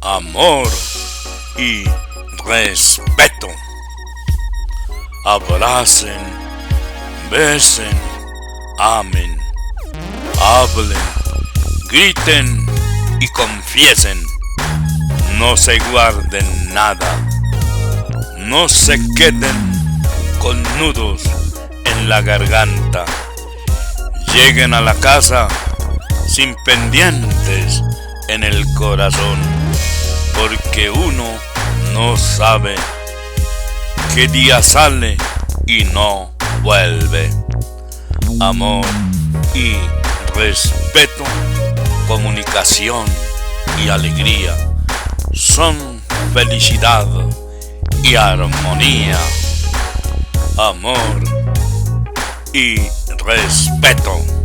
amor y respeto. Abracen, besen, amen, hablen, griten y confiesen. No se guarden nada, no se queden con nudos en la garganta. Lleguen a la casa sin pendientes en el corazón, porque uno no sabe qué día sale y no vuelve. Amor y respeto, comunicación y alegría son felicidad y armonía. Amor y respeto.